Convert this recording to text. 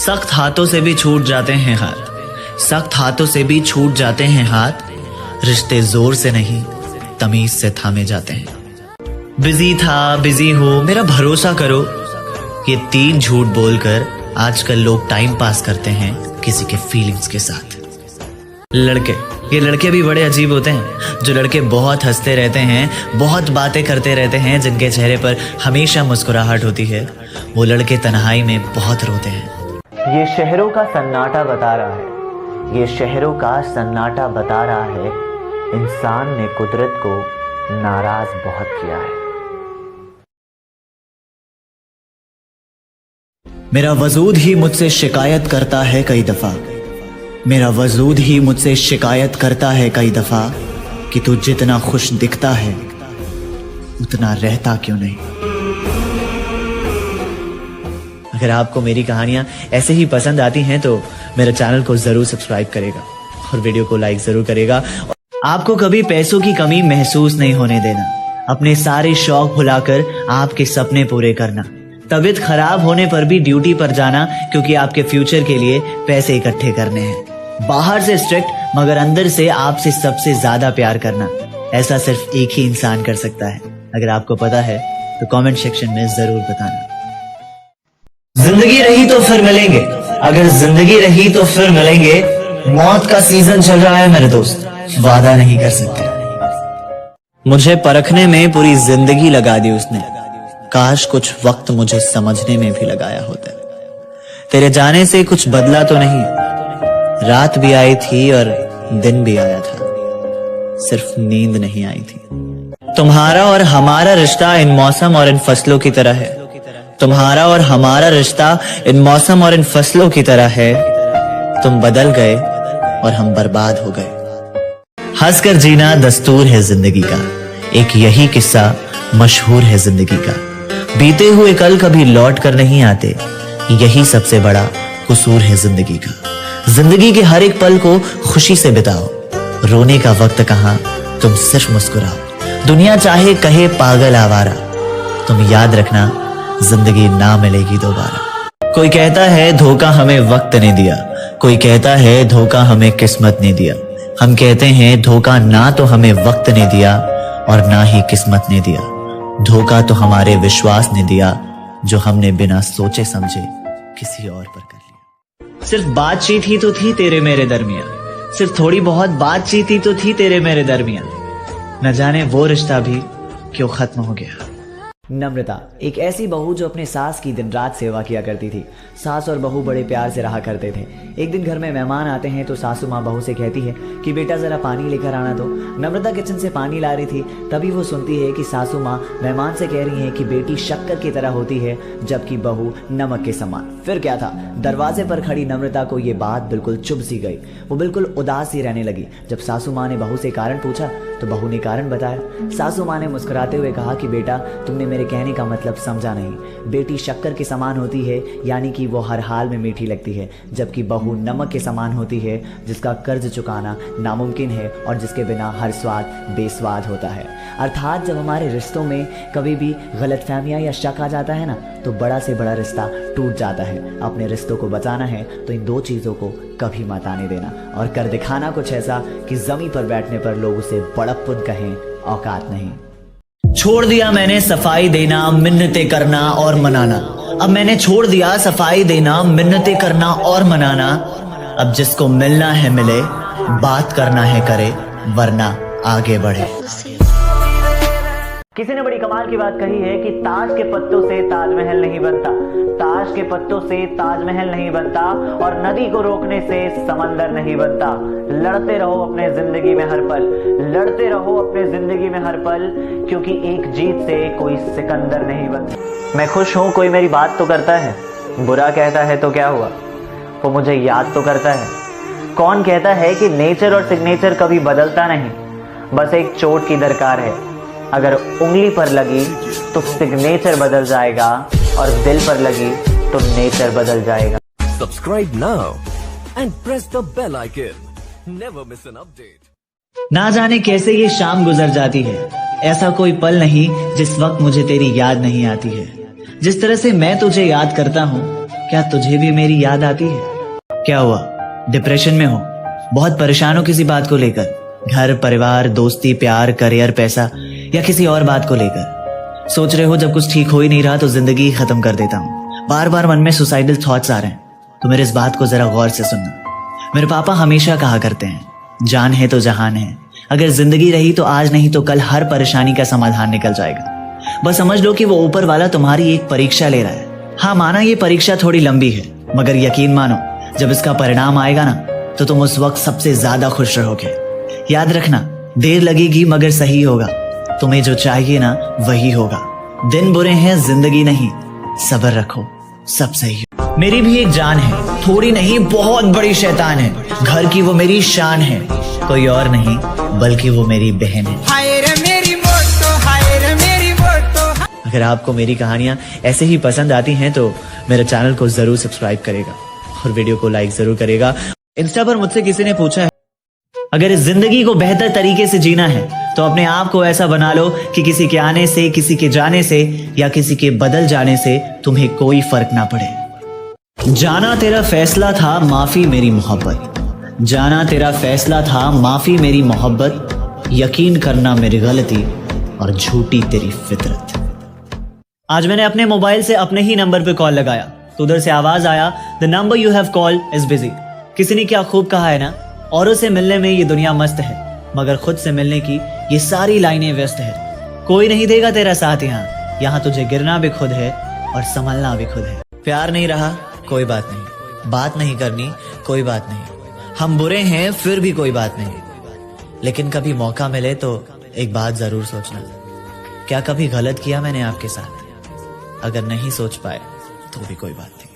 सख्त हाथों से भी छूट जाते हैं हाथ, सख्त हाथों से भी छूट जाते हैं हाथ, रिश्ते जोर से नहीं तमीज से थामे जाते हैं। बिजी था, बिजी हो, मेरा भरोसा करो, ये 3 झूठ बोलकर आजकल लोग टाइम पास करते हैं किसी के फीलिंग्स के साथ। ये लड़के भी बड़े अजीब होते हैं, जो लड़के बहुत हंसते रहते हैं, बहुत बातें करते रहते हैं, जिनके चेहरे पर हमेशा मुस्कुराहट होती है, वो लड़के तन्हाई में बहुत रोते हैं। ये शहरों का सन्नाटा बता रहा है, ये शहरों का सन्नाटा बता रहा है, इंसान ने कुदरत को नाराज बहुत किया है। मेरा वजूद ही मुझसे शिकायत करता है कई दफा, मेरा वजूद ही मुझसे शिकायत करता है कई दफा कि तू जितना खुश दिखता है उतना रहता क्यों नहीं। अगर आपको मेरी कहानियां ऐसे ही पसंद आती हैं तो मेरे चैनल को जरूर सब्सक्राइब करेगा और वीडियो को लाइक जरूर करेगा। आपको कभी पैसों की कमी महसूस नहीं होने देना, अपने सारे शौक भुलाकर आपके सपने पूरे करना, तबीयत खराब होने पर भी ड्यूटी पर जाना, क्योंकि आपके फ्यूचर के लिए पैसे इकट्ठे करने हैं। बाहर से स्ट्रिक्ट मगर अंदर से आपसे सबसे ज्यादा प्यार करना, ऐसा सिर्फ एक ही इंसान कर सकता है। अगर आपको पता है तो कमेंट सेक्शन में जरूर बताना। जिंदगी रही तो फिर मिलेंगे, अगर जिंदगी रही तो फिर मिलेंगे, मौत का सीजन चल रहा है मेरे दोस्त, वादा नहीं कर सकते। मुझे परखने में पूरी जिंदगी लगा दी उसने, काश कुछ वक्त मुझे समझने में भी लगाया होता। तेरे जाने से कुछ बदला तो नहीं, रात भी आई थी और दिन भी आया था, सिर्फ नींद नहीं आई थी। तुम्हारा और हमारा रिश्ता इन मौसम और इन फसलों की तरह है, तुम्हारा और हमारा रिश्ता इन मौसम और इन फसलों की तरह है। तुम बदल गए और हम बर्बाद हो गए। हंसकर जीना दस्तूर है जिंदगी का, एक यही किस्सा मशहूर है जिंदगी का। बीते हुए कल कभी लौट कर नहीं आते, यही सबसे बड़ा कसूर है जिंदगी का। जिंदगी के हर एक पल को खुशी से बिताओ, रोने का वक्त कहां, तुम सिर्फ मुस्कुराओ। दुनिया चाहे कहे पागल आवारा, तुम याद रखना जिंदगी ना मिलेगी दोबारा। कोई कहता है धोखा हमें वक्त ने दिया, कोई कहता है धोखा हमें किस्मत ने दिया। हम कहते हैं धोखा ना तो हमें वक्त ने दिया और ना ही किस्मत ने दिया, धोखा तो हमारे विश्वास ने दिया, जो हमने बिना सोचे समझे किसी और पर कर लिया। सिर्फ बातचीत ही तो थी तेरे मेरे दरमियां, सिर्फ थोड़ी बहुत बातचीत ही तो थी तेरे मेरे दरमियां, न जाने वो रिश्ता भी क्यों खत्म हो गया। नम्रता एक ऐसी बहू जो अपने सास की दिन रात सेवा किया करती थी। सास और बहू बड़े प्यार से रहा करते थे। एक दिन घर में मेहमान आते हैं तो सासू माँ बहू से कहती है कि बेटा जरा पानी लेकर आना। तो नम्रता किचन से पानी ला रही थी, तभी वो सुनती है कि सासू माँ मेहमान से कह रही है कि बेटी शक्कर की तरह होती है जबकि बहू नमक के समान। फिर क्या था, दरवाजे पर खड़ी नम्रता को ये बात बिल्कुल चुभ सी गई। वो बिल्कुल उदास सी रहने लगी। जब सासू माँ ने बहू से कारण पूछा तो बहू ने कारण बताया। सासू माँ ने मुस्कुराते हुए कहा कि बेटा तुमने मेरे कहने का मतलब समझा नहीं। बेटी शक्कर के समान होती है यानी कि वो हर हाल में मीठी लगती है, जबकि बहू नमक के समान होती है जिसका कर्ज चुकाना नामुमकिन है और जिसके बिना हर स्वाद बेस्वाद होता है। अर्थात जब हमारे रिश्तों में कभी भी गलतफहमियां या शक आ जाता है ना, तो बड़ा से बड़ा रिश्ता टूट जाता है। अपने रिश्तों को बचाना है तो इन 2 चीज़ों को कभी मत आने देना और कर दिखाना कुछ ऐसा कि जमीन पर बैठने पर लोग उसे बड़प्पन कहें, औकात नहीं। छोड़ दिया मैंने सफाई देना, मिन्नतें करना और मनाना। अब मैंने छोड़ दिया सफाई देना, मिन्नतें करना और मनाना। अब जिसको मिलना है मिले, बात करना है करे, वरना आगे बढ़े। किसी ने बड़ी कमाल की बात कही है कि ताश के पत्तों से ताजमहल नहीं बनता, ताश के पत्तों से ताजमहल नहीं बनता और नदी को रोकने से समंदर नहीं बनता। लड़ते रहो अपने जिंदगी में हर पल, लड़ते रहो अपने जिंदगी में हर पल, क्योंकि एक जीत से कोई सिकंदर नहीं बनता। मैं खुश हूं कोई मेरी बात तो करता है, बुरा कहता है तो क्या हुआ, वो मुझे याद तो करता है। कौन कहता है कि नेचर और सिग्नेचर कभी बदलता नहीं, बस एक चोट की दरकार है। अगर उंगली पर लगी तो सिग्नेचर बदल जाएगा और दिल पर लगी तो नेचर बदल जाएगा। Subscribe now and press the bell icon. Never miss an update. ना जाने कैसे ये शाम गुजर जाती है, ऐसा कोई पल नहीं जिस वक्त मुझे तेरी याद नहीं आती है। जिस तरह से मैं तुझे याद करता हूँ, क्या तुझे भी मेरी याद आती है? क्या हुआ, डिप्रेशन में हो? बहुत परेशान हो किसी बात को लेकर? घर, परिवार, दोस्ती, प्यार, करियर, पैसा या किसी और बात को लेकर? सोच रहे हो जब कुछ ठीक हो ही नहीं रहा तो जिंदगी ही खत्म कर देता हूँ। बार बार मन में सुसाइडल थॉट्स आ रहे हैं। तो मेरे इस बात को जरा गौर से सुनना। मेरे पापा हमेशा कहा करते हैं, जान है तो जहान है। अगर जिंदगी रही तो आज नहीं तो कल हर परेशानी का समाधान निकल जाएगा। बस समझ लो कि वो ऊपर वाला तुम्हारी एक परीक्षा ले रहा है। हाँ, माना ये परीक्षा थोड़ी लंबी है, मगर यकीन मानो जब इसका परिणाम आएगा ना तो तुम उस वक्त सबसे ज्यादा खुश रहोगे। याद रखना, देर लगेगी मगर सही होगा। तुम्हें जो चाहिए ना वही होगा। दिन बुरे हैं, जिंदगी नहीं। सब्र रखो, सब सही हो। मेरी भी एक जान है, थोड़ी नहीं बहुत बड़ी शैतान है। घर की वो मेरी शान है, कोई और नहीं बल्कि वो मेरी बहन है। अगर आपको मेरी कहानियां ऐसे ही पसंद आती हैं तो मेरे चैनल को जरूर सब्सक्राइब करेगा और वीडियो को लाइक जरूर करेगा। इंस्टा पर मुझसे किसी ने पूछा है, अगर इस जिंदगी को बेहतर तरीके से जीना है तो अपने आप को ऐसा बना लो कि किसी के आने से, किसी के जाने से या किसी के बदल जाने से तुम्हें कोई फर्क ना पड़े। जाना तेरा फैसला था, माफी मेरी मोहब्बत। जाना तेरा फैसला था, माफी मेरी मोहब्बत। यकीन करना मेरी गलती और झूठी तेरी फितरत। आज मैंने अपने मोबाइल से अपने ही नंबर पे कॉल लगाया तो उधर से आवाज आया, the number you have called is busy. किसी ने क्या खूब कहा है ना, औरों से मिलने में ये दुनिया मस्त है मगर खुद से मिलने की ये सारी लाइनें व्यस्त है। कोई नहीं देगा तेरा साथ यहाँ, यहाँ तुझे गिरना भी खुद है और संभलना भी खुद है। प्यार नहीं रहा कोई बात नहीं, बात नहीं करनी कोई बात नहीं। हम बुरे हैं फिर भी कोई बात नहीं, लेकिन कभी मौका मिले तो एक बात जरूर सोचना, क्या कभी गलत किया मैंने आपके साथ? अगर नहीं सोच पाए तो भी कोई बात नहीं।